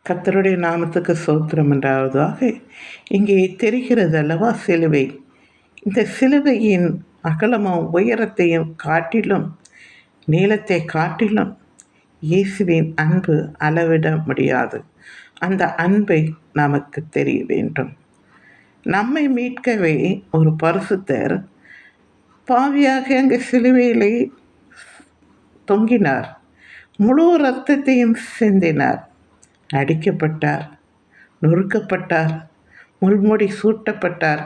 கர்த்தருடைய நாமத்துக்கு ஸ்தோத்திரம் உண்டாவதாக. இங்கே தெரிகிறது அல்லவா சிலுவை. இந்த சிலுவையின் அகலமும் உயரத்தையும் காட்டிலும், நீளத்தை காட்டிலும் இயேசுவின் அன்பு அளவிட முடியாது. அந்த அன்பை நமக்கு தெரிய வேண்டும். நம்மை மீட்கவே ஒரு பரிசுத்தர் பாவியாக அங்கே சிலுவையிலே தொங்கினார். முழு இரத்தத்தையும் சிந்தினார். அடிக்கப்பட்டார், நொறுக்கப்பட்டார், முள்முடி சூட்டப்பட்டார்,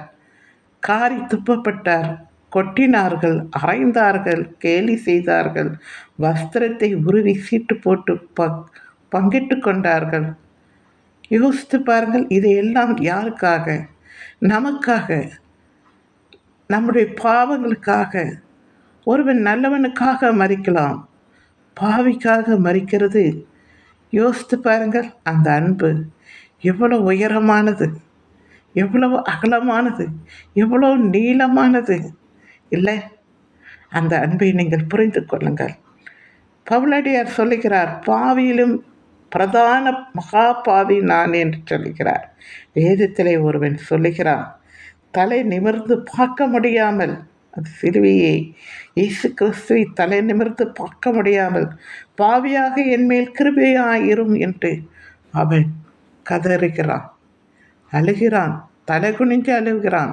காரி துப்பப்பட்டார், கொட்டினார்கள், அறைந்தார்கள், கேலி செய்தார்கள், வஸ்திரத்தை உருவி சீட்டு போட்டு பங்கிட்டு கொண்டார்கள். யோசித்து பாருங்கள், இதையெல்லாம் யாருக்காக? நமக்காக, நம்முடைய பாவங்களுக்காக. ஒருவன் நல்லவனுக்காக மரிக்கலாம், பாவிக்காக மரிக்கிறது. யோசித்து பாருங்கள், அந்த அன்பு எவ்வளவு உயரமானது, எவ்வளவு அகலமானது, எவ்வளோ நீளமானது இல்லை? அந்த அன்பை நீங்கள் புரிந்து கொள்ளுங்கள். பவுலடியார் சொல்லுகிறார், பாவியிலும் பிரதான மகா பாவி நான் என்று சொல்லுகிறார். வேதத்திலே ஒருவன் சொல்லுகிறான், தலை நிமிர்ந்து பார்க்க முடியாமல், அது சிலுவையை, இயேசு கிறிஸ்துவை தலை நிமிர்ந்து பார்க்க முடியாமல், பாவியாக என்மேல் கிருபையாயிரும் என்று அவன் கதறுகிறான், அழுகிறான், தலை குனிஞ்சு அழுகிறான்.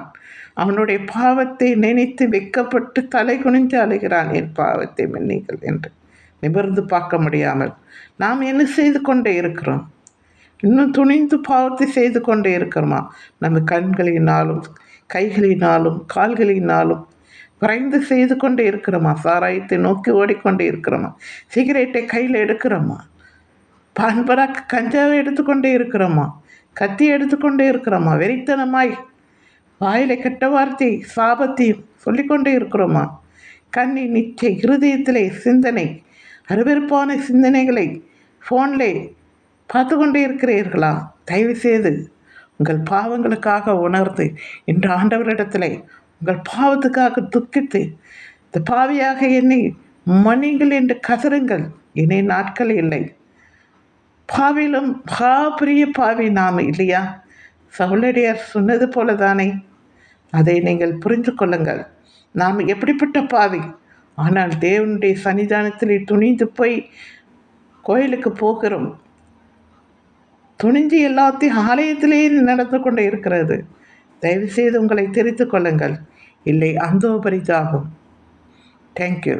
அவனுடைய பாவத்தை நினைத்து வெட்கப்பட்டு தலை குனிஞ்சு அழுகிறான், என் பாவத்தை மன்னிங்கள் என்று. நிமிர்ந்து பார்க்க முடியாமல் நாம் என்ன செய்து கொண்டே இருக்கிறோம்? இன்னும் துணிந்து பாவத்தை செய்து கொண்டே இருக்கிறோமா? நம்ம கண்களினாலும், கைகளினாலும், கால்களினாலும் விரைந்து செய்து கொண்டே இருக்கிறோமா? சாராயத்தை நோக்கி ஓடிக்கொண்டே இருக்கிறோமா? சிகரெட்டை கையில் எடுக்கிறோமா? பான்பராக்கு கஞ்சாவை எடுத்துக்கொண்டே இருக்கிறோமா? கத்தி எடுத்துக்கொண்டே இருக்கிறோமா? வெறித்தனமாய் வாயிலை கெட்ட வார்த்தை சாபத்தையும் சொல்லிக்கொண்டே இருக்கிறோமா? கண்ணி நிச்சய இருதயத்திலே சிந்தனை, அருவருப்பான சிந்தனைகளை ஃபோனிலே பார்த்து கொண்டே இருக்கிறீர்களா? தயவு செய்து உங்கள் பாவங்களுக்காக உணர்ந்து இன்று ஆண்டவரிடத்திலே உங்கள் பாவத்துக்காக துக்கித்து, இந்த பாவியாக என்னை மன்னிங்கள் என்று கதறுங்கள். இனி நாட்கள் இல்லை. பாவிலும் பெரிய பாவி நாம் இல்லையா? சவுலடியார் சொன்னது போல தானே? அதை நீங்கள் புரிந்து கொள்ளுங்கள். நாம் எப்படிப்பட்ட பாவி, ஆனால் தேவனுடைய சன்னிதானத்திலே துணிந்து போய் கோயிலுக்கு போகிறோம். துணிஞ்சு எல்லாத்தையும் ஆலயத்திலே நடந்து கொண்டு இருக்கிறது. தயவுசெய்து உங்களை தெரிந்து கொள்ளுங்கள், இல்லை அந்தோ பரிதாகும். தேங்க்யூ.